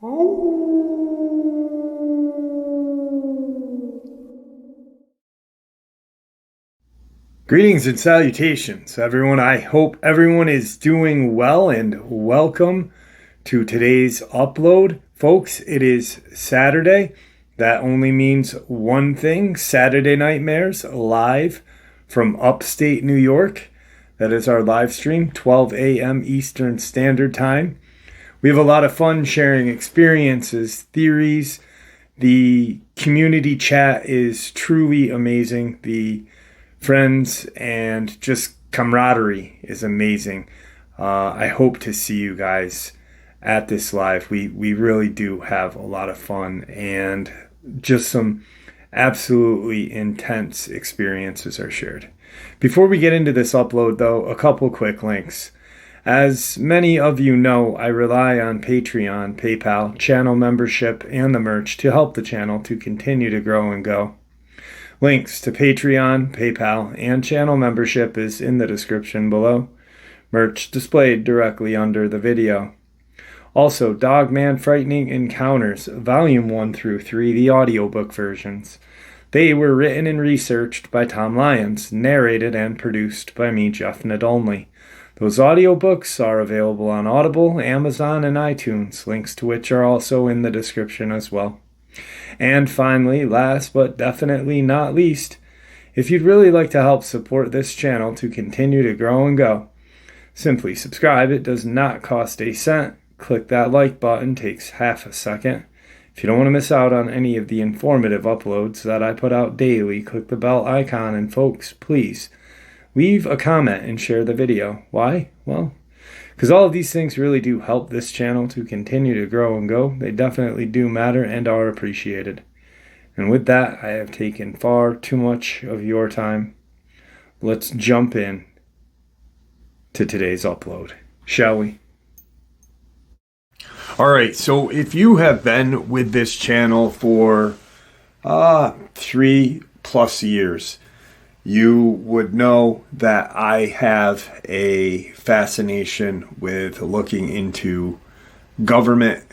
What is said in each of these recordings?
Greetings and salutations, everyone. I hope everyone is doing well and welcome to today's upload. Folks, it is Saturday. That only means one thing: Saturday Nightmares live from upstate New York. That is our live stream, 12 a.m. Eastern Standard Time. We have a lot of fun sharing experiences, theories. The community chat is truly amazing. The friends and just camaraderie is amazing. I hope to see you guys at this live. We really do have a lot of fun and just some absolutely intense experiences are shared. Before we get into this upload, though, a couple quick links. As many of you know, I rely on Patreon, PayPal, channel membership, and the merch to help the channel to continue to grow and go. Links to Patreon, PayPal, and channel membership is in the description below. Merch displayed directly under the video. Also, Dogman Frightening Encounters, Volume 1 through 3, the audiobook versions. They were written and researched by Tom Lyons, narrated and produced by me, Jeff Nadolny. Those audiobooks are available on Audible, Amazon, and iTunes, links to which are also in the description as well. And finally, last but definitely not least, if you'd really like to help support this channel to continue to grow and go, simply subscribe. It does not cost a cent. Click that like button, takes half a second. If you don't want to miss out on any of the informative uploads that I put out daily, click the bell icon, and folks, please leave a comment and share the video. Why? Well, because all of these things really do help this channel to continue to grow and go. They definitely do matter and are appreciated. And with that, I have taken far too much of your time. Let's jump in to today's upload, shall we? All right, so if you have been with this channel for 3+ years, you would know that I have a fascination with looking into government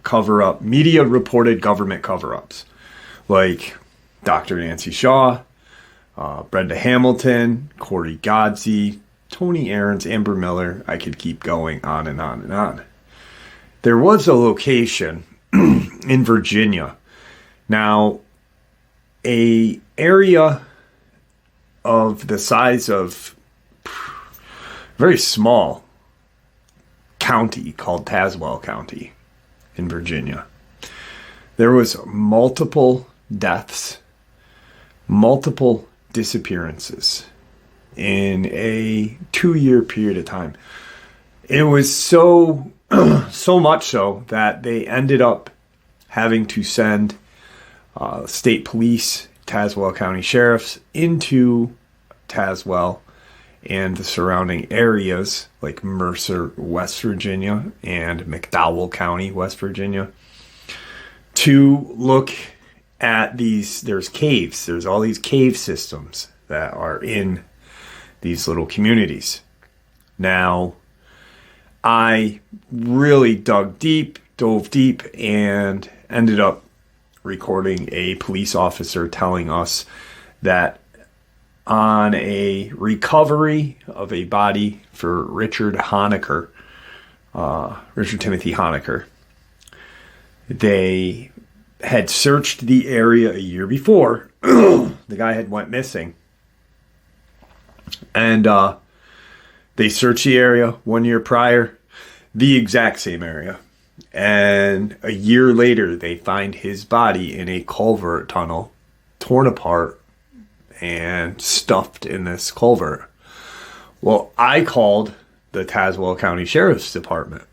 cover-up, media-reported government cover-ups, like Dr. Nancy Shaw, Brenda Hamilton, Corey Godsey, Tony Aarons, Amber Miller. I could keep going on and on and on. There was a location in Virginia. Now, a area of the size of a very small county called Tazewell County in Virginia. There was multiple deaths, multiple disappearances in a 2-year period of time. It was so much so that they ended up having to send state police, Tazewell County sheriffs into Tazewell and the surrounding areas like Mercer, West Virginia, and McDowell County, West Virginia, to look at these. There's caves. There's all these cave systems that are in these little communities. Now, I really dove deep, and ended up recording a police officer telling us that on a recovery of a body for Richard Timothy Honecker, they had searched the area a year before. The guy had went missing. And they searched the area 1 year prior, the exact same area. And a year later, they find his body in a culvert tunnel, torn apart and stuffed in this culvert. Well, I called the Tazewell County Sheriff's Department,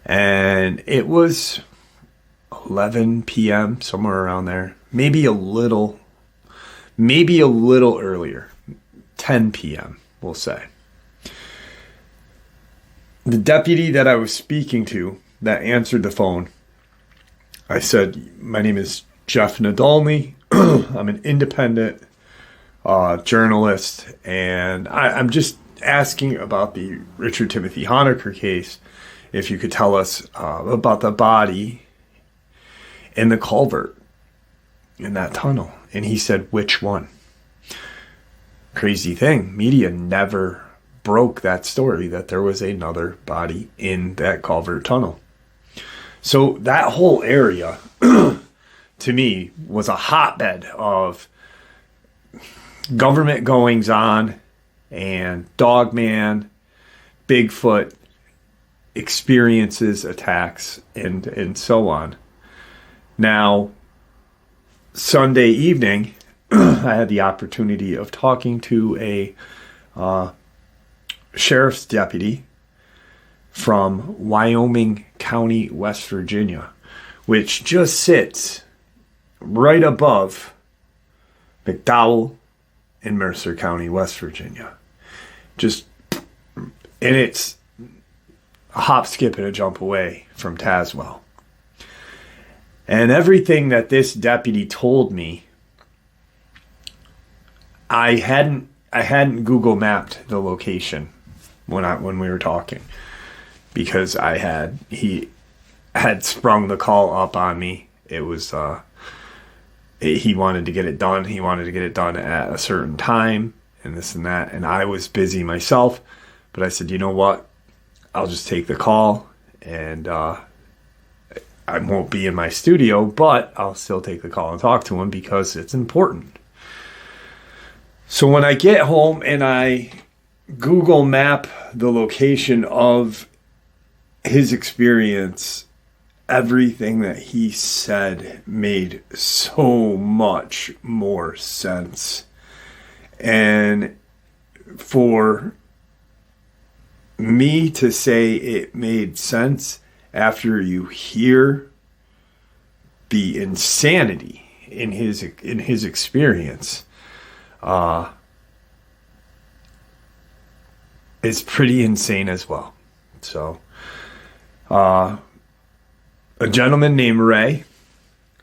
and it was 11 p.m., somewhere around there, maybe a little earlier, 10 p.m., we'll say. The deputy that I was speaking to that answered the phone, I said, "My name is Jeff Nadolny. I'm an independent journalist, and I'm just asking about the Richard Timothy Honecker case if you could tell us about the body in the culvert in that tunnel. And he said, which one? Crazy thing, media never broke that story that there was another body in that culvert tunnel. So that whole area, to me, was a hotbed of government goings on and Dogman, Bigfoot experiences, attacks, and so on. Now, Sunday evening, I had the opportunity of talking to a sheriff's deputy from Wyoming County, West Virginia, which just sits right above McDowell in Mercer County, West Virginia. And it's a hop, skip, and a jump away from Tazewell. And everything that this deputy told me, I hadn't Google mapped the location when we were talking, because he had sprung the call up on me. It was he wanted to get it done. He wanted to get it done at a certain time and this and that. And I was busy myself, but I said, you know what? I'll just take the call, and I won't be in my studio, but I'll still take the call and talk to him because it's important. So when I get home and I Google map the location of his experience, everything that he said made so much more sense. And for me to say it made sense after you hear the insanity in his experience, is pretty insane as well. So, a gentleman named Ray,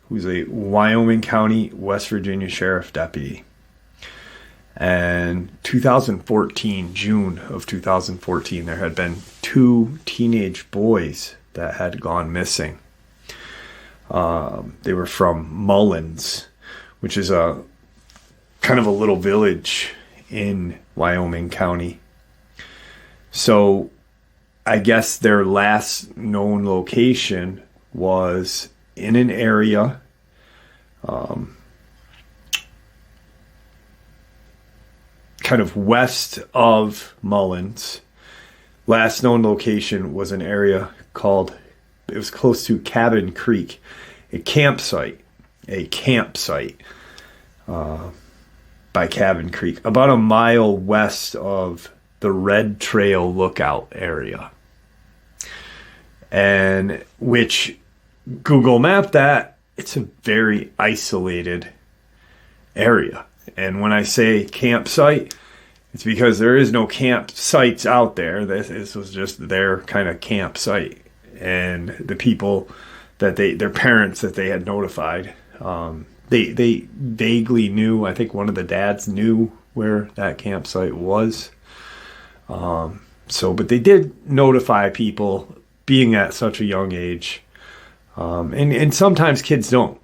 who's a Wyoming County, West Virginia Sheriff Deputy. And June of 2014, there had been 2 teenage boys that had gone missing. They were from Mullins, which is a kind of a little village in Wyoming County. So I guess their last known location was in an area kind of west of Mullins. Last known location was an area it was close to Cabin Creek, a campsite by Cabin Creek, about a mile west of the Red Trail Lookout area. And which Google mapped that, it's a very isolated area. And when I say campsite, it's because there is no campsites out there. This was just their kind of campsite. And the people their parents that they had notified, they vaguely knew. I think one of the dads knew where that campsite was. But they did notify people, being at such a young age. And sometimes kids don't,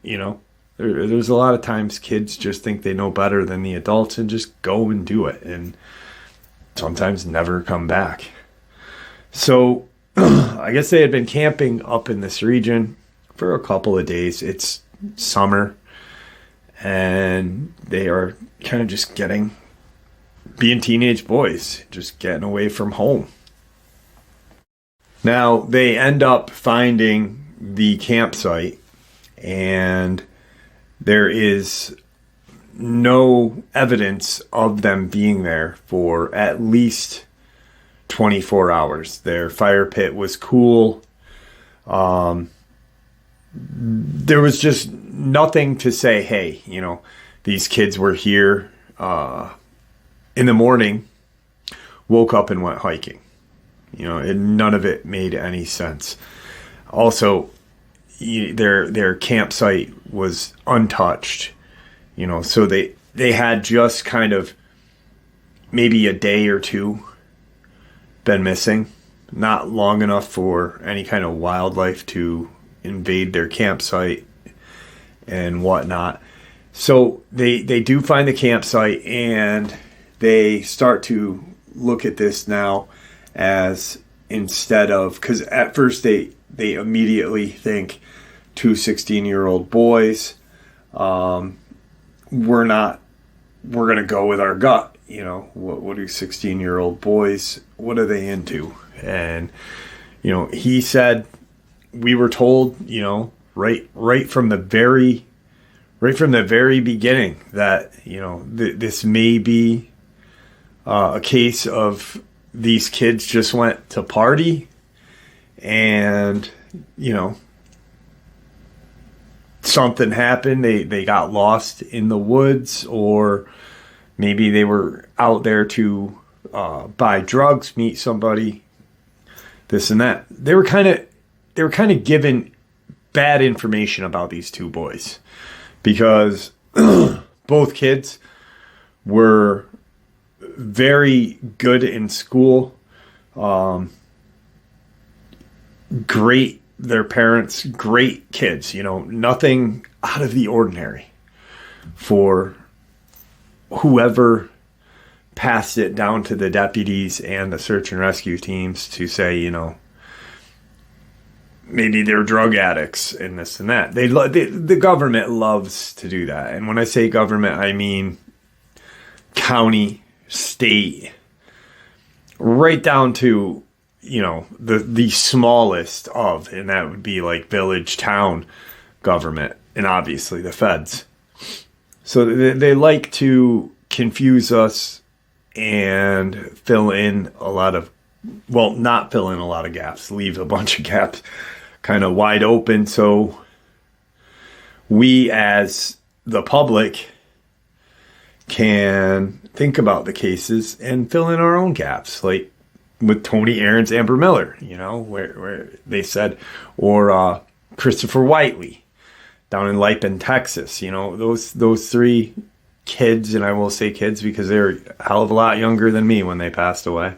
There's a lot of times kids just think they know better than the adults and just go and do it, and sometimes never come back. So I guess they had been camping up in this region for a couple of days. It's summer, and they are kind of just being teenage boys, just getting away from home. Now, they end up finding the campsite, and there is no evidence of them being there for at least 24 hours. Their fire pit was cool. There was just nothing to say, hey, these kids were here in the morning, woke up and went hiking. None of it made any sense. Also, their campsite was untouched, so they had just kind of maybe a day or two been missing. not long enough for any kind of wildlife to invade their campsite and whatnot. So they do find the campsite, and they start to look at this now as, instead of, because at first they immediately think two 16-year-old boys, we're going to go with our gut. You know, what do 16-year-old boys, what are they into? And, you know, he said, we were told, you know, right from the very beginning that, you know, this may be a case of these kids just went to party and, you know, something happened. They got lost in the woods, or maybe they were out there to buy drugs, meet somebody, this and that. They were kind of given bad information about these two boys, because both kids were very good in school, great, their parents, great kids, you know, nothing out of the ordinary for whoever passed it down to the deputies and the search and rescue teams to say, you know, maybe they're drug addicts and this and that. The government loves to do that. And when I say government, I mean county, state, right down to, you know, the smallest of, and that would be like village, town government, and obviously the feds. So they like to confuse us and fill in a lot of, well, not fill in a lot of gaps, leave a bunch of gaps kind of wide open, so we as the public can think about the cases and fill in our own gaps, like with Tony Aaron's Amber Miller, you know, where they said, or Christopher Whiteley down in Lipin, Texas, you know, those three kids, and I will say kids because they're a hell of a lot younger than me when they passed away.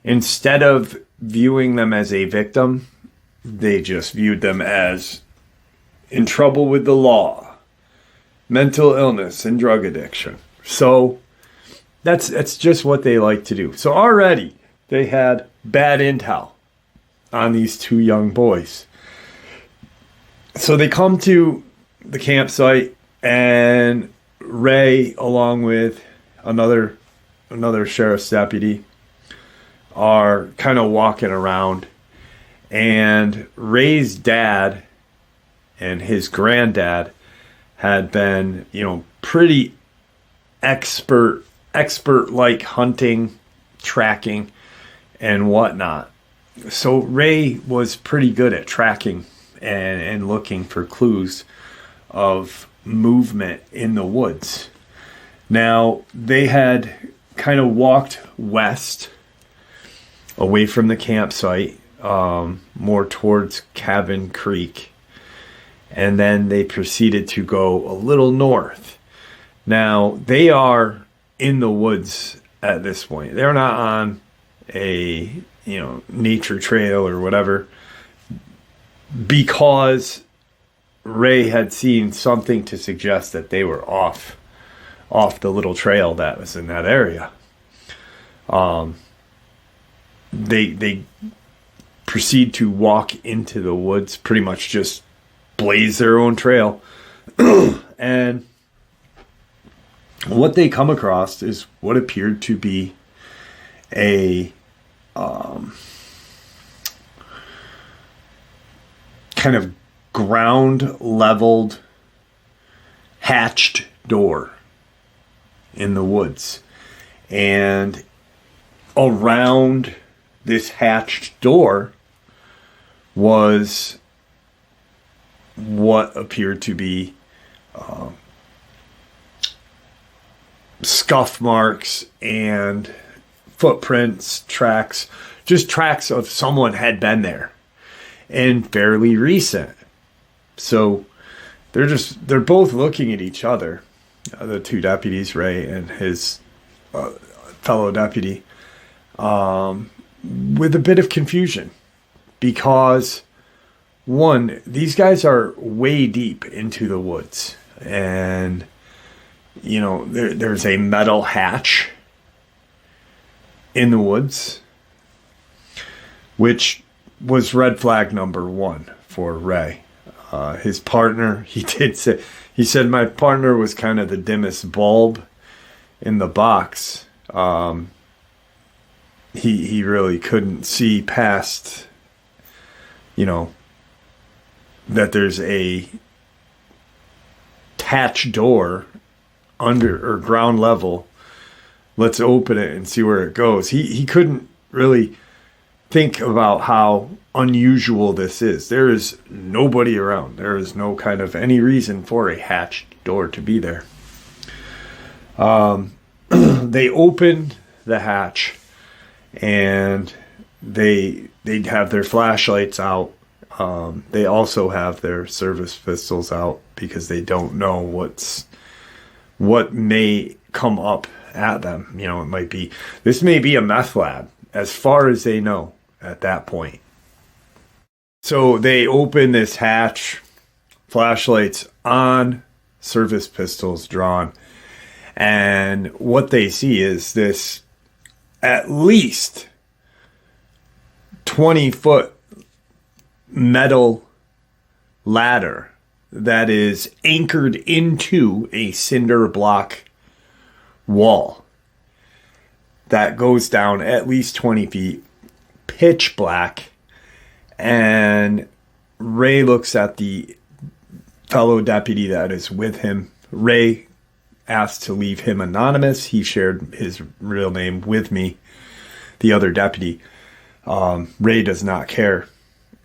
Instead of viewing them as a victim, they just viewed them as in trouble with the law, mental illness, and drug addiction. So that's just what they like to do. So already they had bad intel on these two young boys. So they come to the campsite, and Ray, along with another sheriff's deputy, are kind of walking around, and Ray's dad and his granddad had been, you know, pretty expert like hunting, tracking, and whatnot. So Ray was pretty good at tracking and looking for clues of movement in the woods. Now, they had kind of walked west away from the campsite, more towards Cabin Creek, and then they proceeded to go a little north. Now, they are in the woods at this point. They're not on a, you know, nature trail or whatever, because Ray had seen something to suggest that they were off the little trail that was in that area. They proceed to walk into the woods, pretty much just blaze their own trail. And what they come across is what appeared to be a kind of ground leveled hatched door in the woods. And around this hatched door was what appeared to be scuff marks and footprints, tracks, just tracks of someone had been there, and fairly recent. So they're both looking at each other, the two deputies, Ray and his fellow deputy, with a bit of confusion because, one, these guys are way deep into the woods, and there's a metal hatch in the woods, which was red flag number one for Ray. His partner, he said my partner was kind of the dimmest bulb in the box. He really couldn't see past, that there's a hatch door under or ground level. Let's open it and see where it goes. He couldn't really think about how unusual this is. There is nobody around. There is no kind of any reason for a hatched door to be there. They opened the hatch and they have their flashlights out. They also have their service pistols out because they don't know what may come up at them. This may be a meth lab as far as they know at that point. So they open this hatch, flashlights on, service pistols drawn, and what they see is this at least 20-foot metal ladder that is anchored into a cinder block wall that goes down at least 20 feet, pitch black. And Ray looks at the fellow deputy that is with him. Ray asked to leave him anonymous. He shared his real name with me, the other deputy. Ray does not care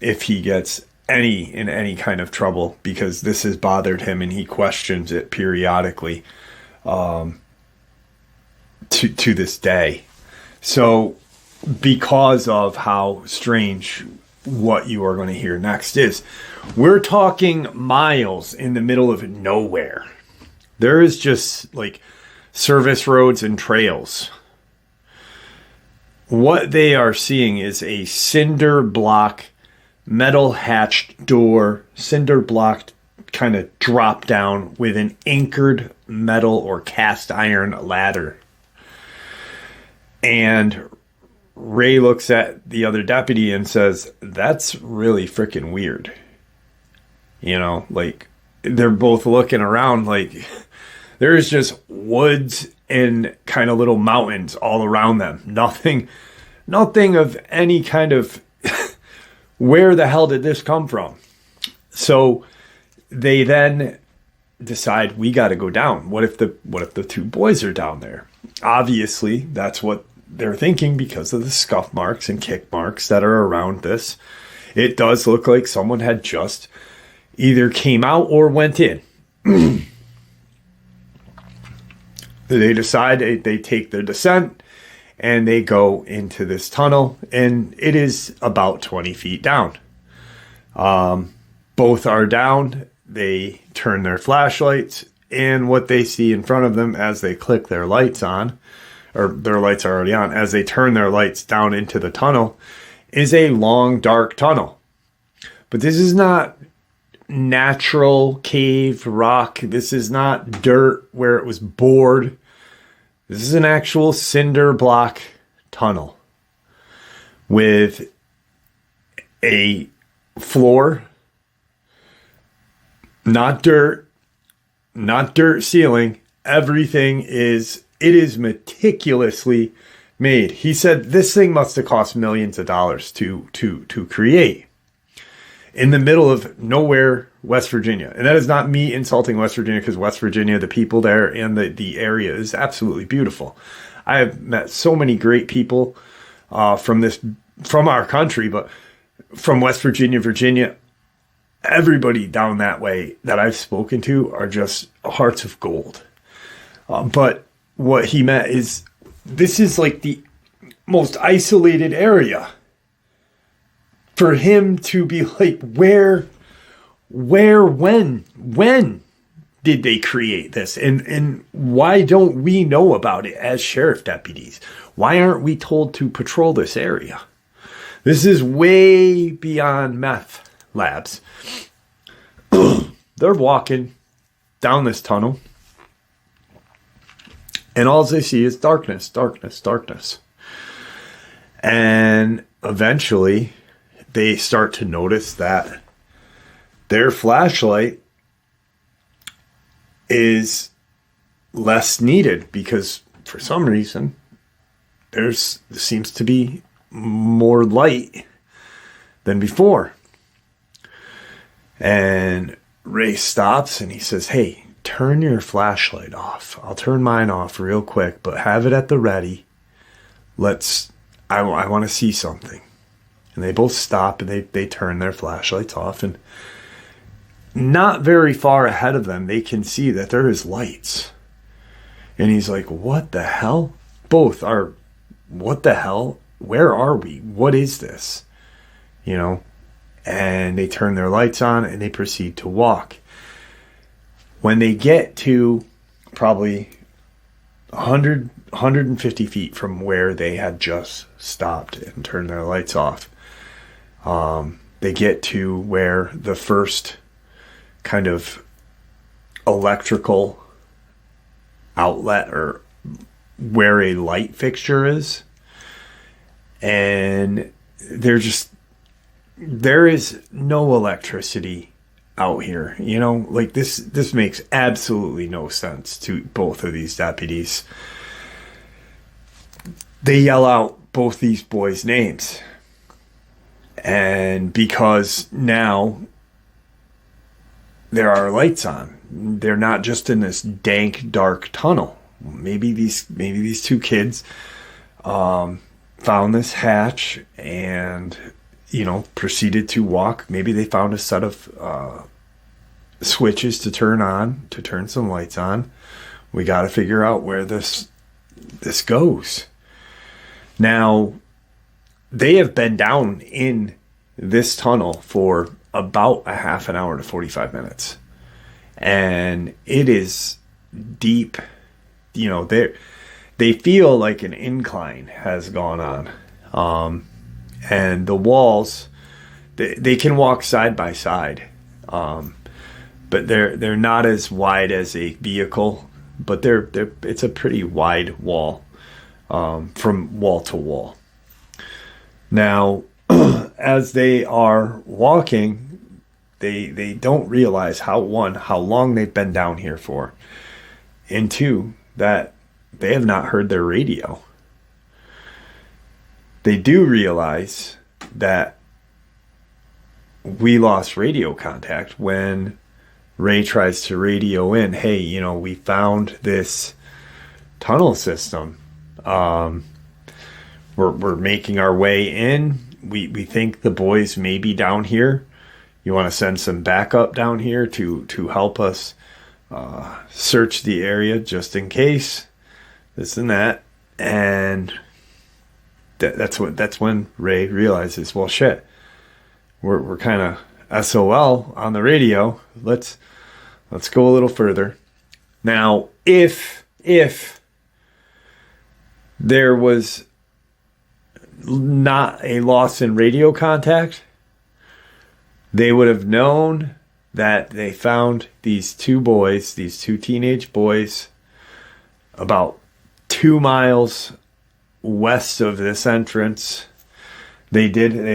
if he gets in any kind of trouble because this has bothered him and he questions it periodically to this day. So because of how strange what you are going to hear next is, we're talking miles in the middle of nowhere. There is just like service roads and trails. What they are seeing is a cinder block, metal hatched door, cinder block kind of drop down with an anchored metal or cast iron ladder. And Ray looks at the other deputy and says, "That's really freaking weird." They're both looking around like there's just woods and kind of little mountains all around them. Nothing of any kind of where the hell did this come from? So they then decide we got to go down. What if the two boys are down there? Obviously, that's what they're thinking because of the scuff marks and kick marks that are around this. It does look like someone had just either came out or went in. They decide they take their descent and they go into this tunnel, and it is about 20 feet down. Both are down. They turn their flashlights, and what they see in front of them as they click their lights on, or their lights are already on, as they turn their lights down into the tunnel, is a long, dark tunnel. But this is not natural cave rock. This is not dirt where it was bored. This is an actual cinder block tunnel with a floor, not dirt ceiling. Everything is meticulously made. He said this thing must have cost millions of dollars to create in the middle of nowhere, West Virginia. And that is not me insulting West Virginia, because West Virginia, the people there and the area is absolutely beautiful. I have met so many great people from our country, but from West Virginia, everybody down that way that I've spoken to are just hearts of gold. But what he meant is this is like the most isolated area. For him to be like, where, when did they create this? And why don't we know about it as sheriff deputies? Why aren't we told to patrol this area? This is way beyond meth labs. They're walking down this tunnel, and all they see is darkness, darkness, darkness. And eventually, they start to notice that their flashlight is less needed because for some reason there seems to be more light than before. And Ray stops and he says, "Hey, turn your flashlight off. I'll turn mine off real quick, but have it at the ready. I want to see something." And they both stop and they turn their flashlights off, and not very far ahead of them, they can see that there is lights. And he's like, "What the hell?" Both are, "What the hell? Where are we? What is this?" You know? And they turn their lights on and they proceed to walk. When they get to probably 100, 150 feet from where they had just stopped and turned their lights off, they get to where the first kind of electrical outlet or where a light fixture is. And there is no electricity out here. You know, like this makes absolutely no sense to both of these deputies. They yell out both these boys' names. And because now there are lights on, they're not just in this dank, dark tunnel. Maybe these two kids found this hatch and, you know, proceeded to walk. Maybe they found a set of switches to turn some lights on. We got to figure out where this goes. Now, they have been down in this tunnel for about a half an hour to 45 minutes. And it is deep. You know, they feel like an incline has gone on. And the walls, they can walk side by side. But they're not as wide as a vehicle, but it's a pretty wide wall, from wall to wall. Now, as they are walking, they don't realize how long they've been down here for, and two, that they have not heard their radio. They do realize that we lost radio contact when Ray tries to radio in, "Hey, you know, we found this tunnel system. We're making our way in. We think the boys may be down here. You want to send some backup down here to help us search the area just in case." This and that. And that's when Ray realizes, well, shit, we're kind of SOL on the radio. Let's go a little further. Now, if there was not a loss in radio contact, they would have known that they found these two teenage boys, about 2 miles west of this entrance. They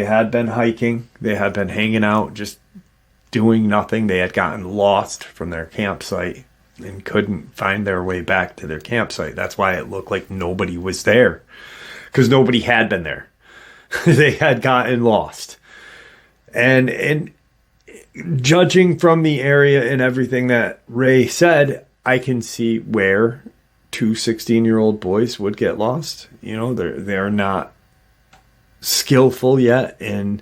had been hiking. They had been hanging out, just doing nothing. They had gotten lost from their campsite and couldn't find their way back to their campsite. That's why it looked like nobody was there, because nobody had been there. They had gotten lost. And judging from the area and everything that Ray said, I can see where 2 16-year-old boys would get lost. You know, they're not skillful yet in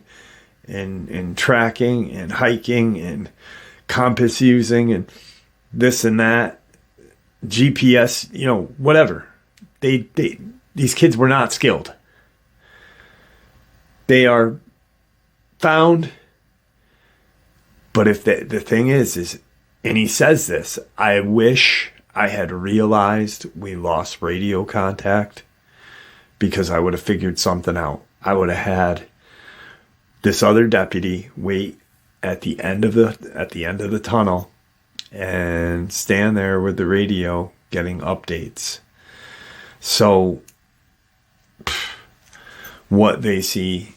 tracking and hiking and compass using and this and that, GPS, you know, whatever. These kids were not skilled. They are found, but if the thing is And he says this: I wish I had realized we lost radio contact, because I would have figured something out. I would have had this other deputy wait at the end of the tunnel and stand there with the radio getting updates. So what they see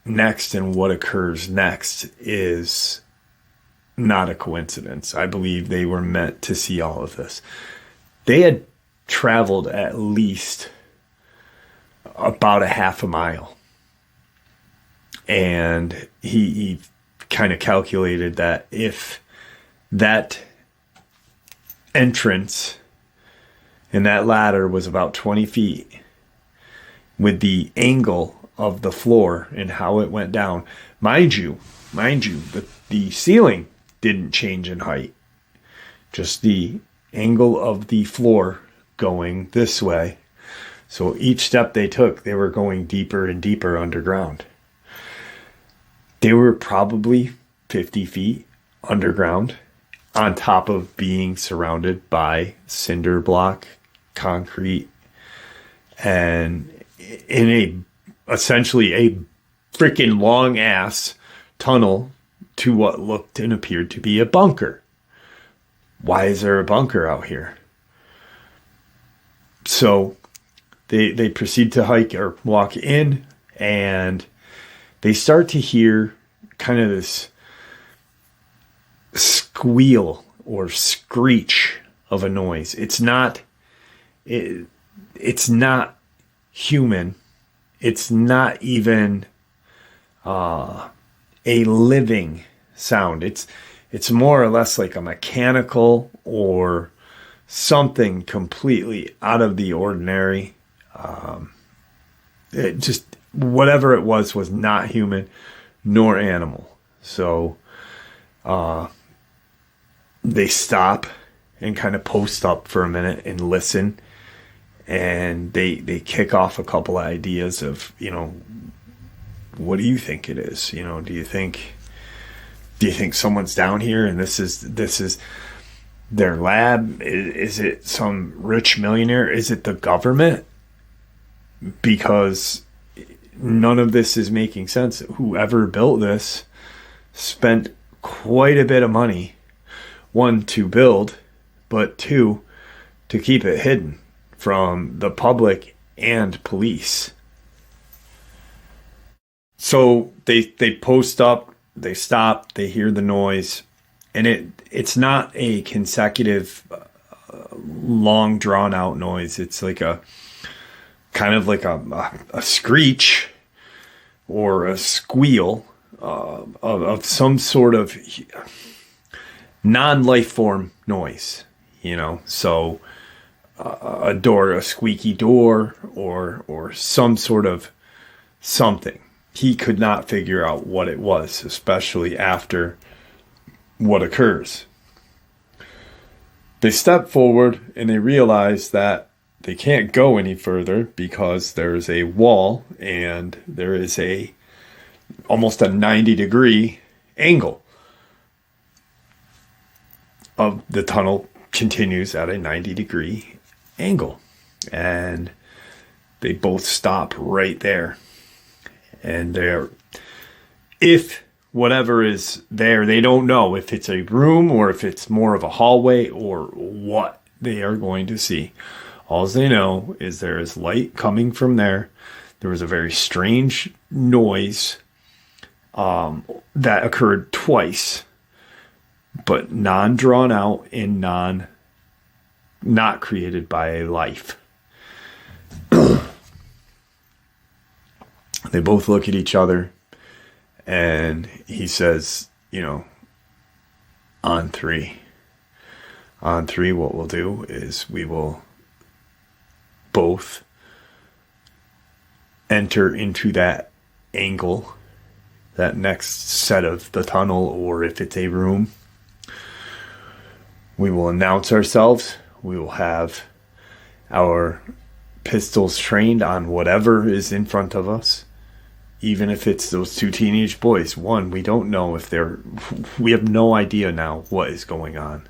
next and what occurs next is not a coincidence. I believe they were meant to see all of this. They had traveled at least about a half a mile. And he kind of calculated that if that entrance and that ladder was about 20 feet, with the angle of the floor and how it went down, mind you, the ceiling didn't change in height, just the angle of the floor going this way. So each step they took, they were going deeper and deeper underground. They were probably 50 feet underground, on top of being surrounded by cinder block concrete, and in essentially a freaking long ass tunnel to what looked and appeared to be a bunker. Why is there a bunker out here? So they proceed to hike or walk in, and they start to hear kind of this squeal or screech of a noise. It's not human. It's not even a living sound. It's more or less like a mechanical or something completely out of the ordinary. It just, whatever it was not human nor animal. So they stop and kind of post up for a minute and listen. And they kick off a couple of ideas of, what do you think it is? Do you think someone's down here and this is their lab? Is it some rich millionaire? Is it the government? Because none of this is making sense. Whoever built this spent quite a bit of money, one, to build, but two, to keep it hidden from the public and police. So they post up, they stop, they hear the noise, and it's not a consecutive long drawn out noise. It's like a kind of like a screech or a squeal of some sort of non-life form noise, so a door, a squeaky door, or some sort of something. He could not figure out what it was, especially after what occurs. They step forward and they realize that they can't go any further because there's a wall and there is almost a 90-degree angle. Of the tunnel continues at a 90-degree angle, and they both stop right there. And if whatever is there, they don't know if it's a room or if it's more of a hallway or what they are going to see. All they know is there is light coming from there. There was a very strange noise that occurred twice, but non-drawn out and not created by a life. They both look at each other, and he says, on three. On three, what we'll do is we will both enter into that angle, that next set of the tunnel, or if it's a room. We will announce ourselves. We will have our pistols trained on whatever is in front of us. even if it's those two teenage boys. One, we don't know if we have no idea now what is going on.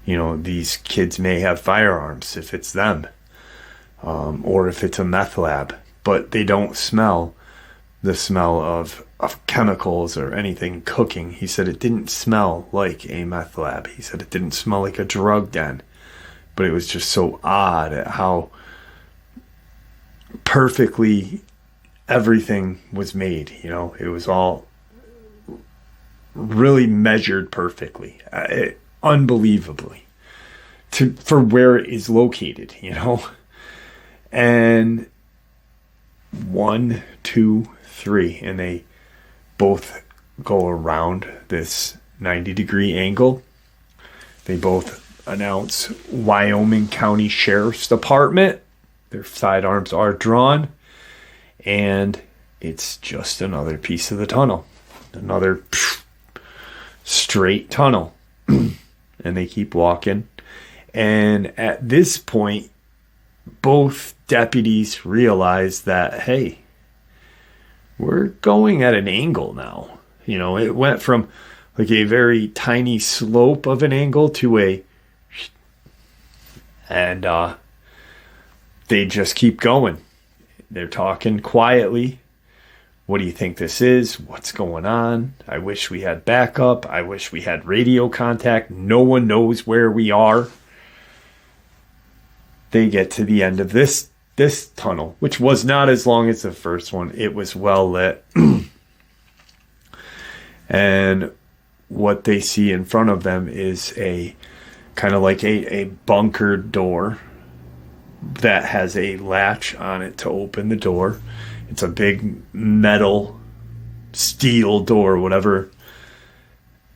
You know, these kids may have firearms if it's them, or if it's a meth lab, but they don't smell the smell of chemicals or anything cooking. He said it didn't smell like a meth lab. He said it didn't smell like a drug den, but it was just so odd at how perfectly everything was made. You know, it was all really measured perfectly, unbelievably, for where it is located, you know. And 1, 2, 3, and they both go around this 90-degree angle. They both announce Wyoming County Sheriff's Department. Their sidearms are drawn, and it's just another piece of the tunnel, another straight tunnel. And they keep walking, and at this point both deputies realize that, hey, we're going at an angle now. You know, it went from like a very tiny slope of an angle to and they just keep going. They're talking quietly. What do you think this is? What's going on? I wish we had backup. I wish we had radio contact. No one knows where we are. They get to the end of this tunnel, which was not as long as the first one. It was well lit. And what they see in front of them is a kind of like a bunkered door that has a latch on it to open the door. It's a big metal, steel door, whatever,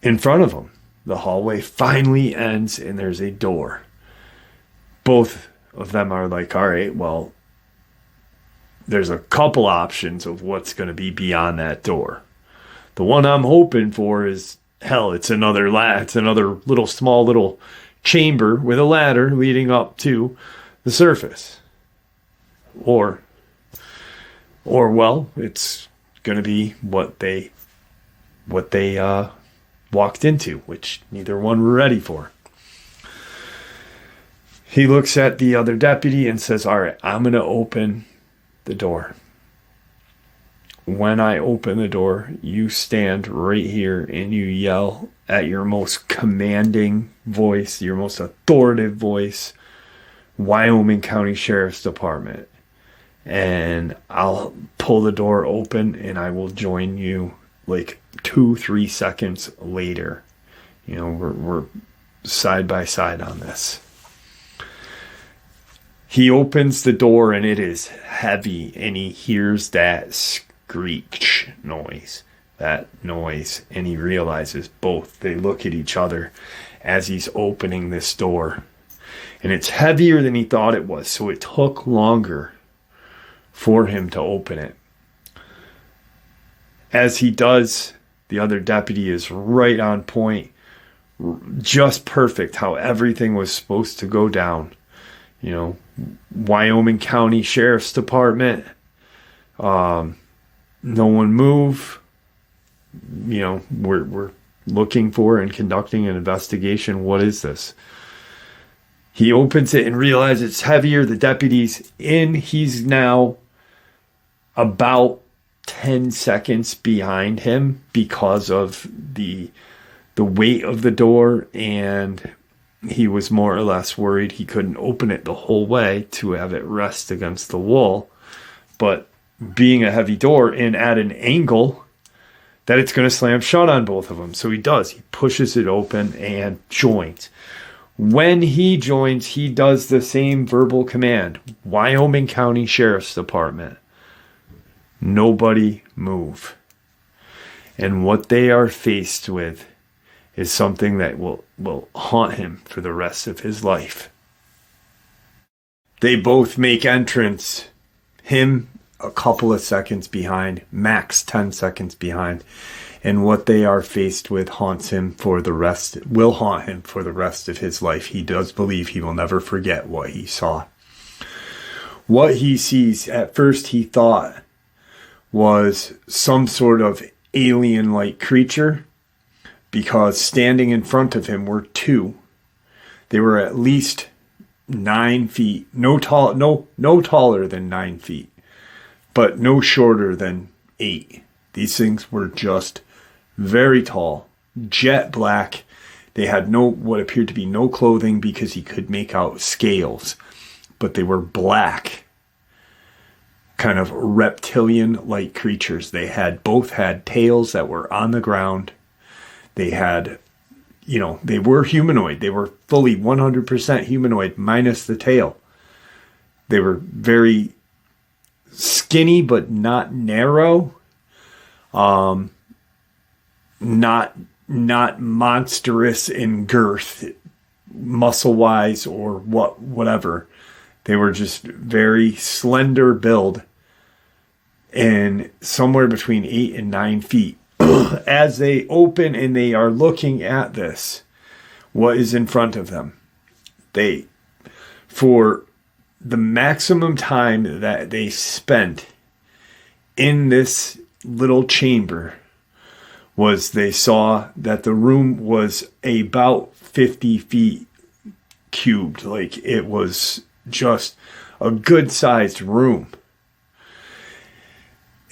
in front of them. The hallway finally ends and there's a door. Both of them are like, all right, well, there's a couple options of what's going to be beyond that door. The one I'm hoping for is, hell, it's another small little chamber with a ladder leading up to the surface. Or well, it's going to be what they walked into, which neither one were ready for. He looks at the other deputy and says, all right, I'm going to open the door. When I open the door, you stand right here and you yell at your most commanding voice, your most authoritative voice, Wyoming County Sheriff's Department. And I'll pull the door open and I will join you like 2-3 seconds later. You know, we're side by side on this. He opens the door and it is heavy, and he hears that screech noise, and he realizes both. They look at each other as he's opening this door, and it's heavier than he thought it was, so it took longer for him to open it. As he does, the other deputy is right on point, just perfect how everything was supposed to go down. You know, Wyoming County Sheriff's Department, no one move. You know, we're looking for and conducting an investigation. What is this? He opens it and realizes it's heavier. The deputy's in. He's now about 10 seconds behind him because of the weight of the door, and he was more or less worried he couldn't open it the whole way to have it rest against the wall. But being a heavy door and at an angle, that it's going to slam shut on both of them. So he does. He pushes it open and joins. When he joins, he does the same verbal command. Wyoming County Sheriff's Department. Nobody move. And what they are faced with is something that will haunt him for the rest of his life. They both make entrance. Him a couple of seconds behind, max 10 seconds behind. And what they are faced with will haunt him for the rest of his life. He does believe he will never forget what he saw. What he sees, at first he thought, was some sort of alien-like creature, because standing in front of him were two. They were at least 9 feet, no taller than 9 feet, but no shorter than 8. These things were just very tall, jet black. They had what appeared to be no clothing, because he could make out scales, but they were black, kind of reptilian-like creatures. They both had tails that were on the ground. They had, they were humanoid. They were fully 100% humanoid, minus the tail. They were very skinny, but not narrow. Not monstrous in girth, muscle-wise, or whatever. They were just very slender build, and somewhere between 8 and 9 feet. As they open and they are looking at this, what is in front of them, for the maximum time that they spent in this little chamber, they saw that the room was about 50 feet cubed. Like, it was just a good-sized room.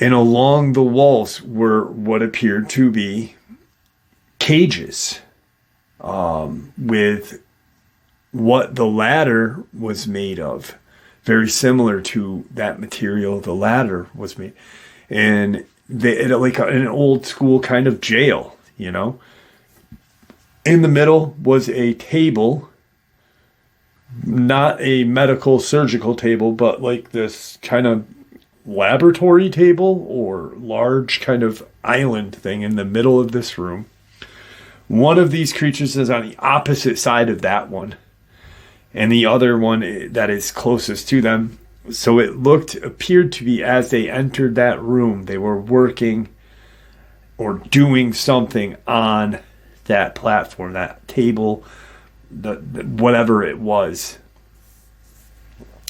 And along the walls were what appeared to be cages, with what the ladder was made of, very similar to that material the ladder was made. And like an old school kind of jail, In the middle was a table, not a medical surgical table, but like this kind of laboratory table or large kind of island thing in the middle of this room. One of these creatures is on the opposite side of that one, and the other one that is closest to them. So it appeared to be, as they entered that room, they were working or doing something on that platform, that table, the whatever it was.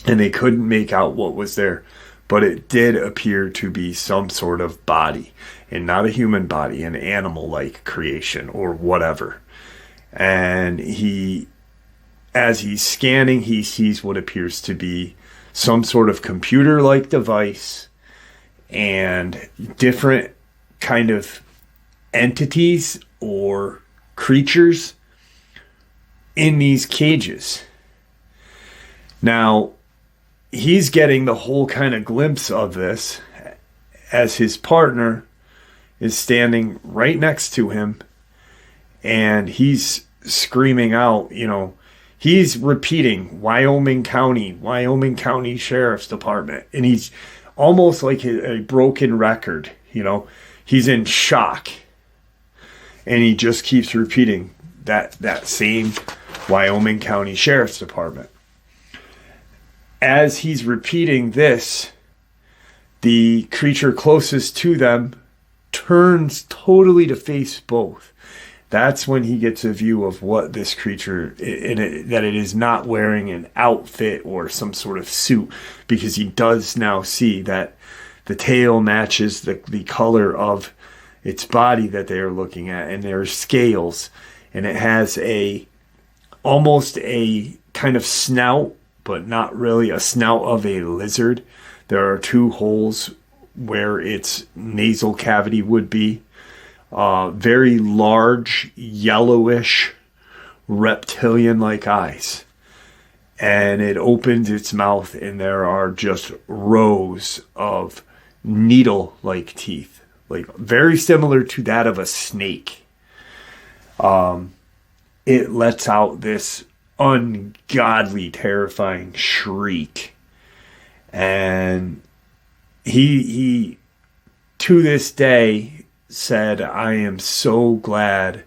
And they couldn't make out what was there. But it did appear to be some sort of body, and not a human body, an animal-like creation or whatever. And as he's scanning, he sees what appears to be some sort of computer-like device and different kind of entities or creatures in these cages. Now, he's getting the whole kind of glimpse of this as his partner is standing right next to him, and he's screaming out, he's repeating Wyoming County Sheriff's Department, and he's almost like a broken record, he's in shock, and he just keeps repeating that same Wyoming County Sheriff's Department. As he's repeating this, the creature closest to them turns totally to face both. That's when he gets a view of what this creature, that it is not wearing an outfit or some sort of suit, because he does now see that the tail matches the color of its body that they are looking at, and there are scales, and it has almost a kind of snout, but not really a snout of a lizard. There are 2 holes where its nasal cavity would be. Very large, yellowish, reptilian-like eyes. And it opens its mouth, and there are just rows of needle-like teeth, like very similar to that of a snake. It lets out this ungodly, terrifying shriek, and he to this day said, "I am so glad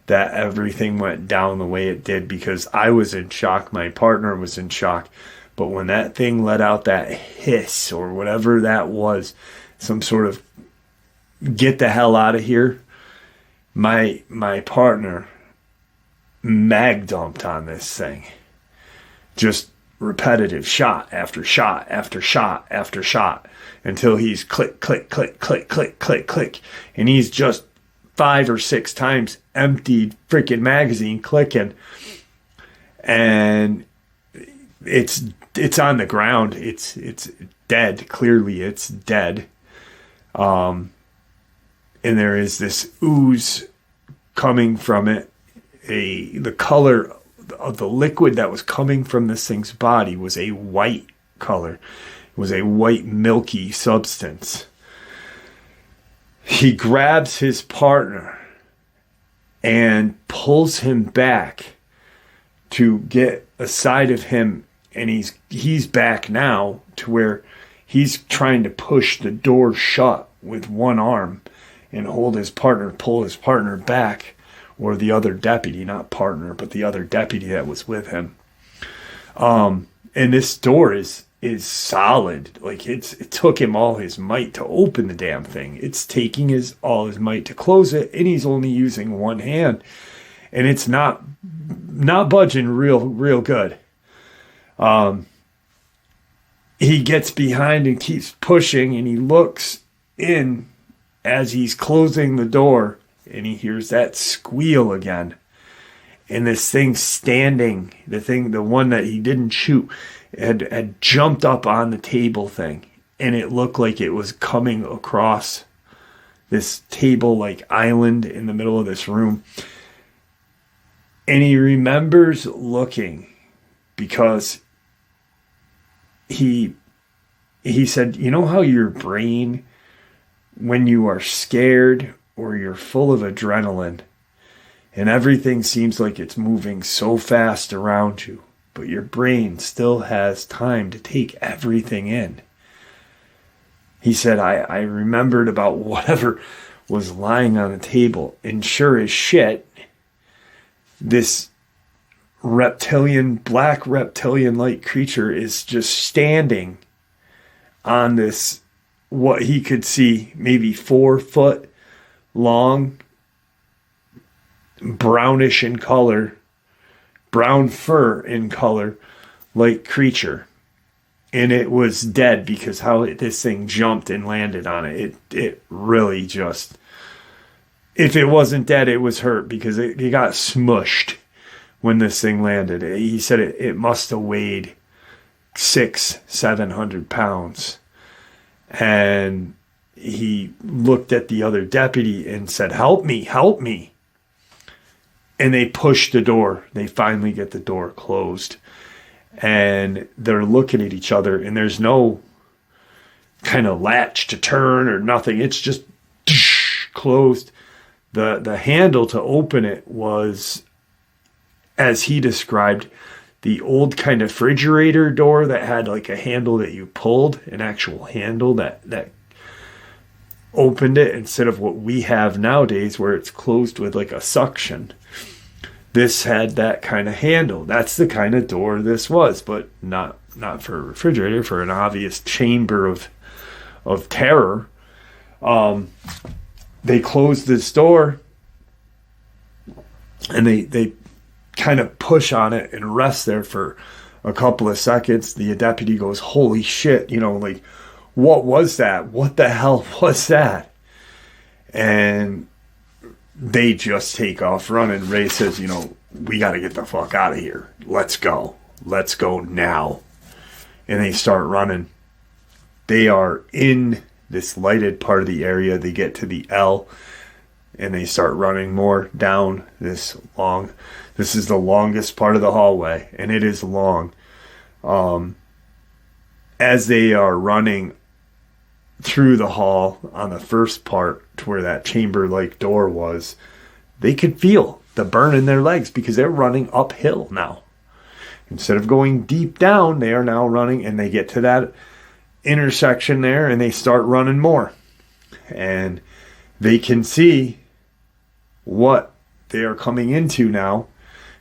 that everything went down the way it did, because I was in shock, my partner was in shock, but when that thing let out that hiss or whatever that was, some sort of get the hell out of here, my partner mag dumped on this thing, just repetitive shot after shot after shot after shot until he's click, click, click, click, click, click, click. And he's just 5 or 6 times emptied freaking magazine clicking. And it's on the ground. It's dead. Clearly it's dead. And there is this ooze coming from it. The color of the liquid that was coming from this thing's body was a white color. It was a white milky substance. He grabs his partner and pulls him back to get a side of him, and he's back now to where he's trying to push the door shut with one arm and pull his partner back, or the other deputy, not partner, but the other deputy that was with him. And this door is solid. Like it took him all his might to open the damn thing. It's taking all his might to close it, and he's only using one hand, and it's not budging real good. He gets behind and keeps pushing, and he looks in as he's closing the door, and he hears that squeal again. And this thing standing, the one that he didn't shoot, had jumped up on the table thing, and it looked like it was coming across this table-like island in the middle of this room. And he remembers looking, because he said, you know how your brain, when you are scared or you're full of adrenaline and everything seems like it's moving so fast around you, but your brain still has time to take everything in. He said, I remembered about whatever was lying on the table, and sure as shit, this black reptilian-like creature is just standing on this, what he could see, maybe 4 foot long, brownish in color, brown fur in color, like creature. And it was dead because how this thing jumped and landed on it. It really just, if it wasn't dead, it was hurt, because it got smushed when this thing landed. He said it must have weighed 600-700 pounds. And he looked at the other deputy and said, help me. And they push the door. They finally get the door closed. And they're looking at each other, and there's no kind of latch to turn or nothing. It's just closed. The handle to open it was, as he described, the old kind of refrigerator door that had like a handle that you pulled, an actual handle that opened it, instead of what we have nowadays where it's closed with like a suction. This had that kind of handle. That's the kind of door this was, but not for a refrigerator, for an obvious chamber of terror. They closed this door, and they kind of push on it and rest there for a couple of seconds. The deputy goes, holy shit, like, what was that? What the hell was that? And they just take off running. Ray says, we got to get the fuck out of here. Let's go now. And they start running. They are in this lighted part of the area. They get to the L, and they start running more down this is the longest part of the hallway, and it is long. As they are running through the hall on the first part to where that chamber-like door was, they could feel the burn in their legs, because they're running uphill now. Instead of going deep down, they are now running, and they get to that intersection there, and they start running more. And they can see what they are coming into now,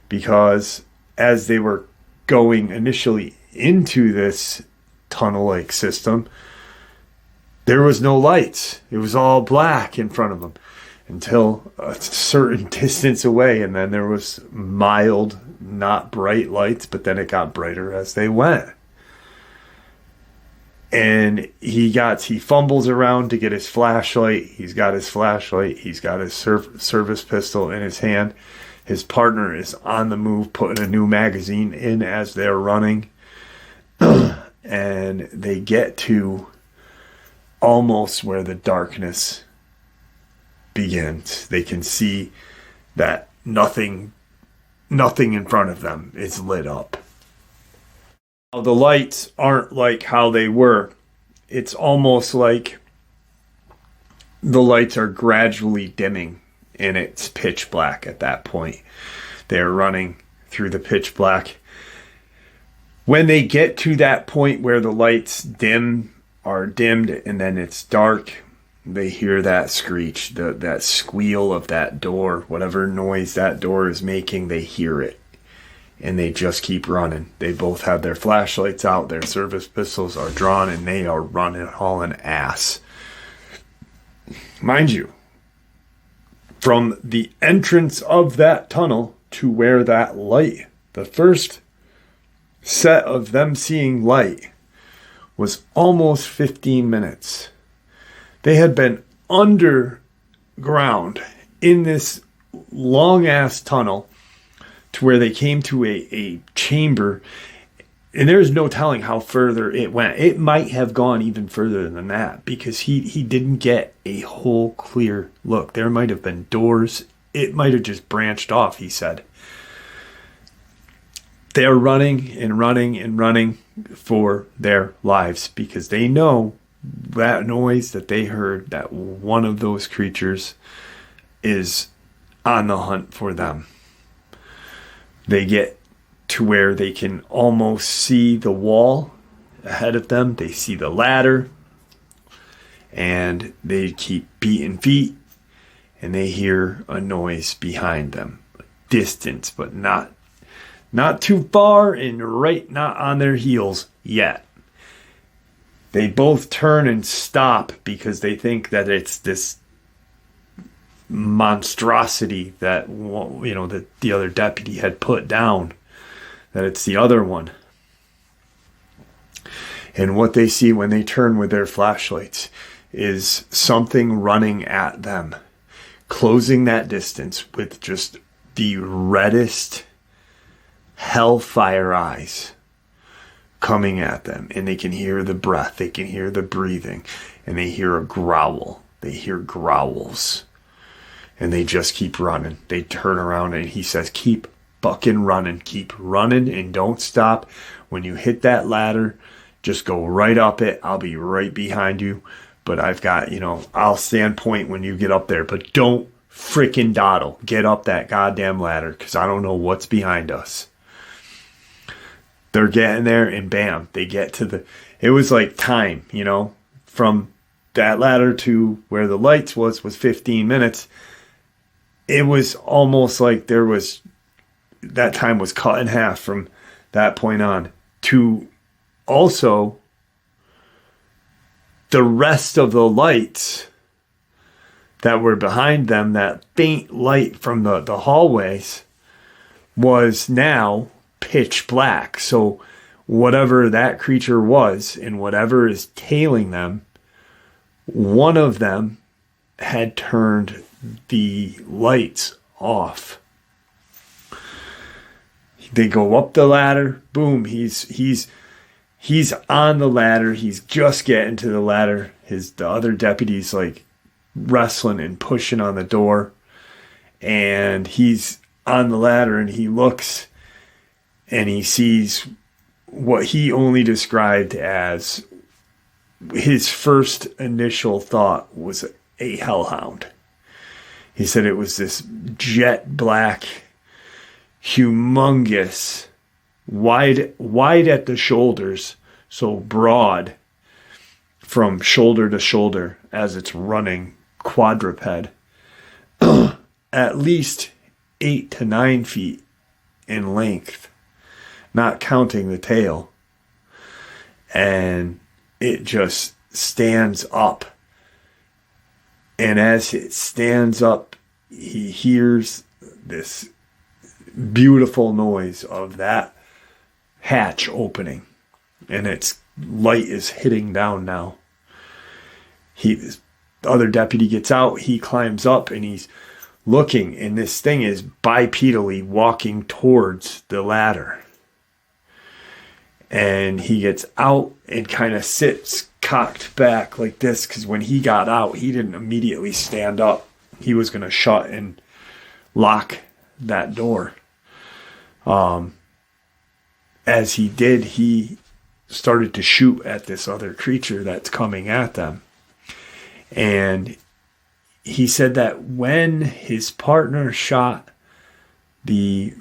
because as they were going initially into this tunnel-like system, there was no lights. It was all black in front of them. until a certain distance away, and then there was mild, not bright lights, but then it got brighter as they went. And he fumbles around to get his flashlight. He's got his flashlight. He's got his service pistol in his hand. His partner is on the move, putting a new magazine in as they're running. And they get to almost where the darkness begins. They can see that nothing in front of them is lit up. The lights aren't like how they were. It's almost like the lights are gradually dimming and it's pitch black at that point. They're running through the pitch black. When they get to that point where the lights are dimmed and then it's dark, they hear that screech, that squeal of that door, whatever noise that door is making, they hear it. And they just keep running. They both have their flashlights out, their service pistols are drawn, and they are running, hauling ass. Mind you, from the entrance of that tunnel to where that light, the first set of them seeing light, was almost 15 minutes. They had been underground in this long-ass tunnel to where they came to a chamber, and there's no telling how further it went. It might have gone even further than that because he didn't get a whole clear look. There might have been doors. It might have just branched off, he said. They're running and running and running for their lives because they know that noise that they heard, that one of those creatures is on the hunt for them. They get to where they can almost see the wall ahead of them. They see the ladder. And they keep beating feet. And they hear a noise behind them. Distance, but not too far and not on their heels yet. They both turn and stop because they think that it's this monstrosity that that the other deputy had put down, that it's the other one. And what they see when they turn with their flashlights is something running at them, closing that distance with just the reddest hellfire eyes coming at them. And they can hear the breath, they can hear the breathing, and they hear a growl. They hear growls. And they just keep running. They turn around and he says, keep fucking running. Keep running and don't stop. When you hit that ladder, just go right up it. I'll be right behind you. But I've got, I'll stand point when you get up there. But don't freaking dawdle. Get up that goddamn ladder because I don't know what's behind us. They're getting there and bam, they get to it was like time, from that ladder to where the lights was 15 minutes. It was almost like that time was cut in half from that point on to also the rest of the lights that were behind them, that faint light from the hallways was now pitch black. So whatever that creature was and whatever is tailing them, one of them had turned the lights off. They go up the ladder. Boom. He's on the ladder. He's just getting to the ladder. The other deputy's like wrestling and pushing on the door. And he's on the ladder and he looks and he sees what he only described as his first initial thought was a hellhound. He said it was this jet black, humongous, wide at the shoulders, so broad from shoulder to shoulder as it's running quadruped, at least 8 to 9 feet in length, not counting the tail. And it just stands up And as it stands up, he hears this beautiful noise of that hatch opening. And its light is hitting down now. The other deputy gets out, he climbs up, and he's looking, and this thing is bipedally walking towards the ladder. And he gets out and kind of sits cocked back like this, because when he got out, he didn't immediately stand up. He was going to shut and lock that door. As he did, he started to shoot at this other creature that's coming at them. And he said that when his partner shot the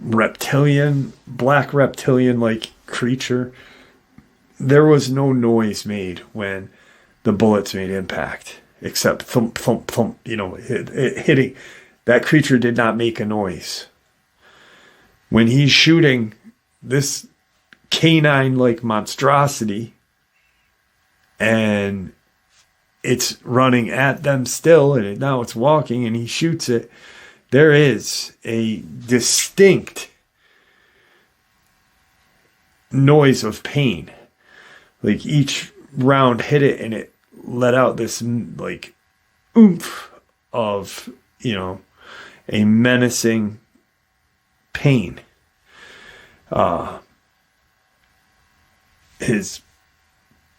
black reptilian-like creature, there was no noise made when the bullets made impact, except thump, thump, thump, it hitting. That creature did not make a noise. When he's shooting this canine-like monstrosity, and it's running at them still, and now it's walking, and he shoots it, there is a distinct noise of pain. Like each round hit it, and it let out this like oomph of, a menacing pain. His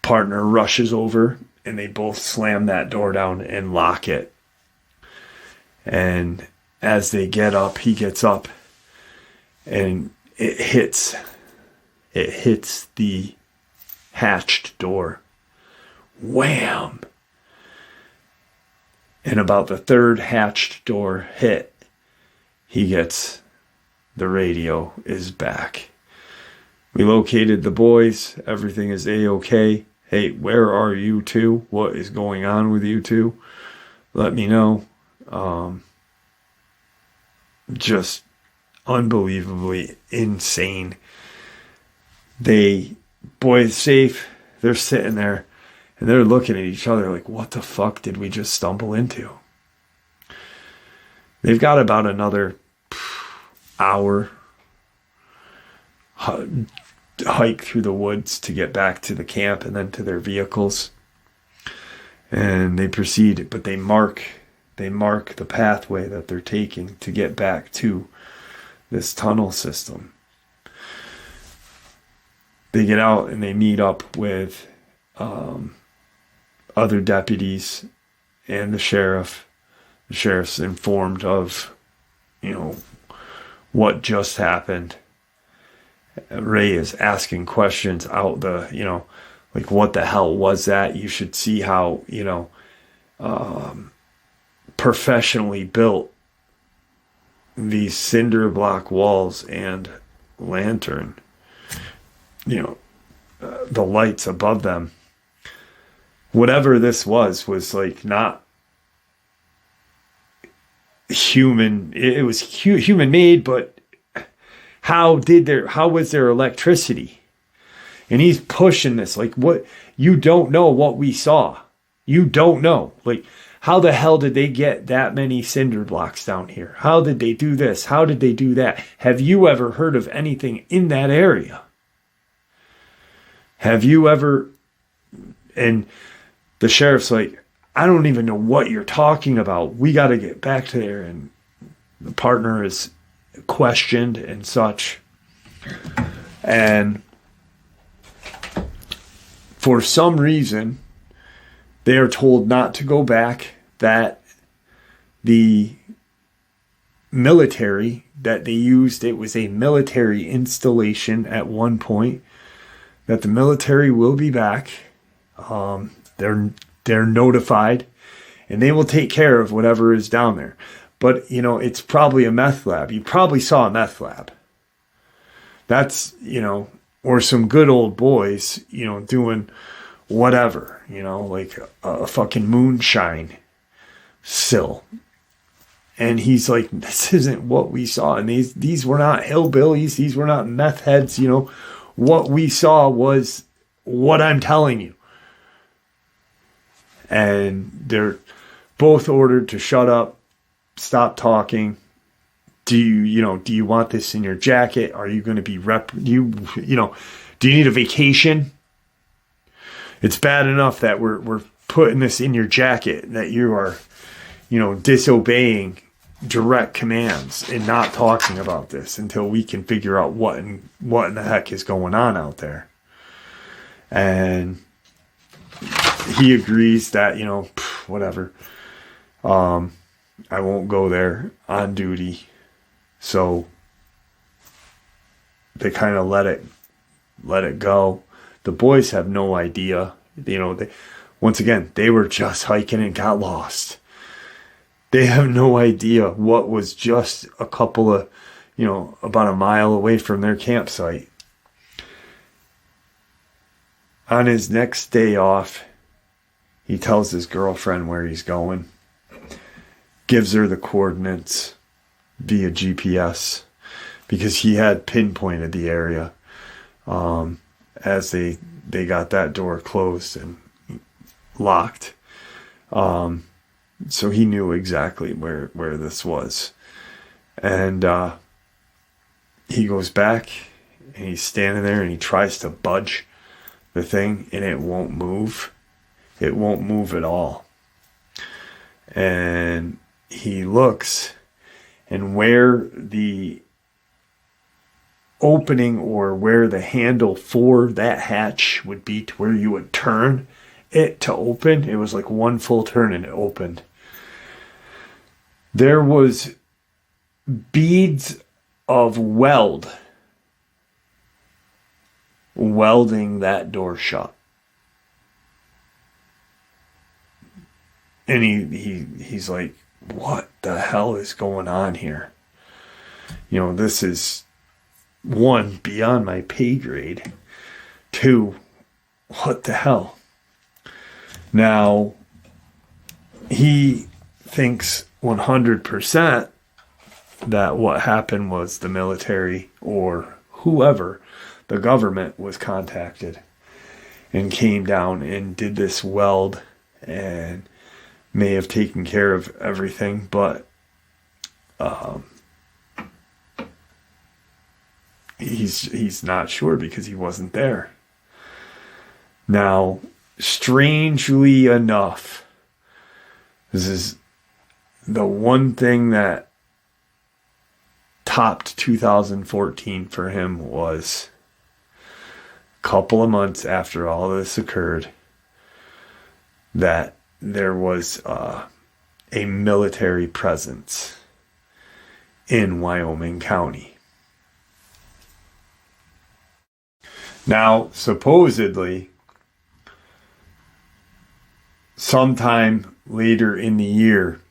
partner rushes over, and they both slam that door down and lock it. And as they get up, he gets up, and it hits the hatched door. Wham! And about the third hatched door hit, he gets the radio is back. We located the boys. Everything is A-okay. Hey, where are you two? What is going on with you two? Let me know. Just unbelievably insane. Boys safe. They're sitting there and they're looking at each other like, what the fuck did we just stumble into? They've got about another hour hike through the woods to get back to the camp and then to their vehicles. And they proceed, but they mark the pathway that they're taking to get back to this tunnel system. They get out and they meet up with other deputies and the sheriff. The sheriff's informed of, what just happened. Ray is asking questions out like, what the hell was that? You should see how, professionally built these cinder block walls and lantern, the lights above them. Whatever this was like not human. It was human made, but how was there electricity? And he's pushing this like, what? You don't know what we saw. You don't know. Like, how the hell did they get that many cinder blocks down here? How did they do this? How did they do that? Have you ever heard of anything in that area? Have you ever? And the sheriff's like, I don't even know what you're talking about. We got to get back to there. And the partner is questioned and such. And for some reason, they are told not to go back, that the military that they used, it was a military installation at one point, that the military will be back. They're notified, and they will take care of whatever is down there. But, it's probably a meth lab. You probably saw a meth lab. That's, or some good old boys, doing whatever, like a fucking moonshine sill. And he's like, this isn't what we saw. And these were not hillbillies. These were not meth heads. What we saw was what I'm telling you. And they're both ordered to shut up, stop talking. Do you want this in your jacket? Are you going to be do you need a vacation? It's bad enough that we're putting this in your jacket, that you are, disobeying direct commands and not talking about this until we can figure out what in the heck is going on out there. And he agrees that, whatever. I won't go there on duty. So they kind of let it go. The boys have no idea. Once again, they were just hiking and got lost. They have no idea what was just a couple of, about a mile away from their campsite. On his next day off, he tells his girlfriend where he's going, gives her the coordinates via GPS, because he had pinpointed the area as they got that door closed and locked. So he knew exactly where this was. And he goes back and he's standing there and he tries to budge the thing and it won't move. It won't move at all. And he looks, and where the opening or where the handle for that hatch would be to where you would turn it to open, it was like one full turn and it opened. There was beads of welding that door shut. And he's like, what the hell is going on here? This is, one, beyond my pay grade. Two, what the hell? Now, he thinks 100% that what happened was the military or whoever, the government, was contacted and came down and did this weld and may have taken care of everything, but he's not sure because he wasn't there. Now, strangely enough, this is the one thing that topped 2014 for him, was a couple of months after all this occurred, that there was a military presence in Wyoming County. Now, supposedly, sometime later in the year,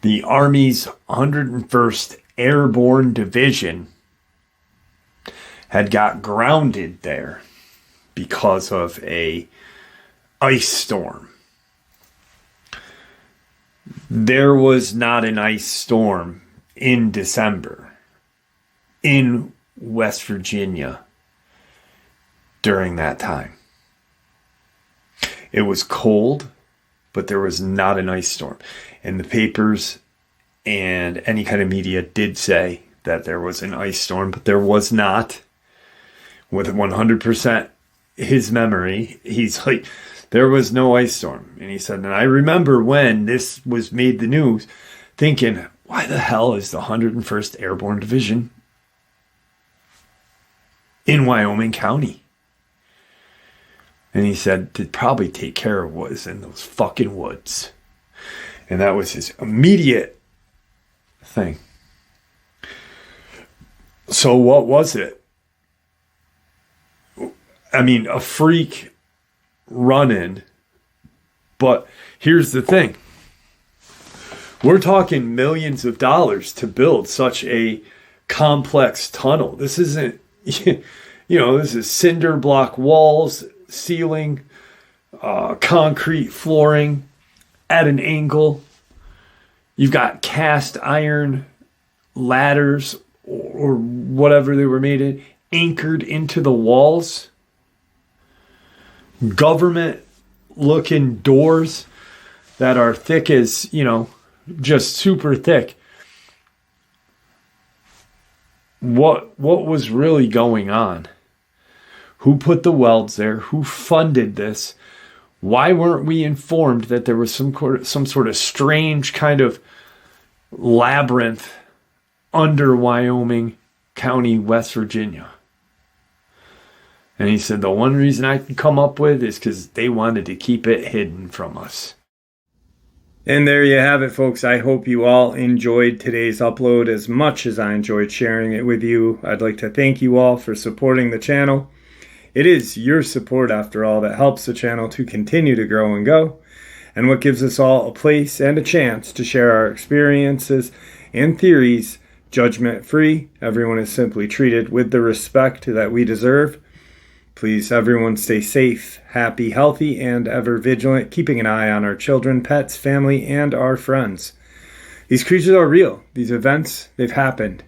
the Army's 101st Airborne Division had got grounded there because of a ice storm. There was not an ice storm in December in West Virginia during that time. It was cold, but there was not an ice storm. And the papers and any kind of media did say that there was an ice storm, but there was not. With 100% his memory, he's like, there was no ice storm. And he said, and I remember when this was made the news, thinking, why the hell is the 101st Airborne Division in Wyoming County? And he said, to probably take care of what is in those fucking woods. And that was his immediate thing. So what was it? I mean, a freak run-in. But here's the thing. We're talking millions of dollars to build such a complex tunnel. This isn't, this is cinder block walls, ceiling, concrete flooring at an angle. You've got cast iron ladders or whatever they were made in, anchored into the walls. Government looking doors that are thick as, just super thick. What was really going on? Who put the welds there? Who funded this? Why weren't we informed that there was some sort of strange kind of labyrinth under Wyoming County, West Virginia? And he said, the one reason I could come up with is because they wanted to keep it hidden from us. And there you have it, folks. I hope you all enjoyed today's upload as much as I enjoyed sharing it with you. I'd like to thank you all for supporting the channel. It is your support, after all, that helps the channel to continue to grow and go, and what gives us all a place and a chance to share our experiences and theories judgment-free. Everyone is simply treated with the respect that we deserve. Please, everyone, stay safe, happy, healthy, and ever vigilant, keeping an eye on our children, pets, family, and our friends. These creatures are real. These events, they've happened.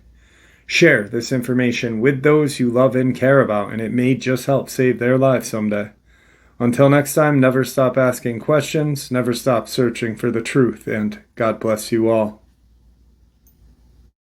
Share this information with those you love and care about, and it may just help save their lives someday. Until next time, never stop asking questions, never stop searching for the truth, and God bless you all.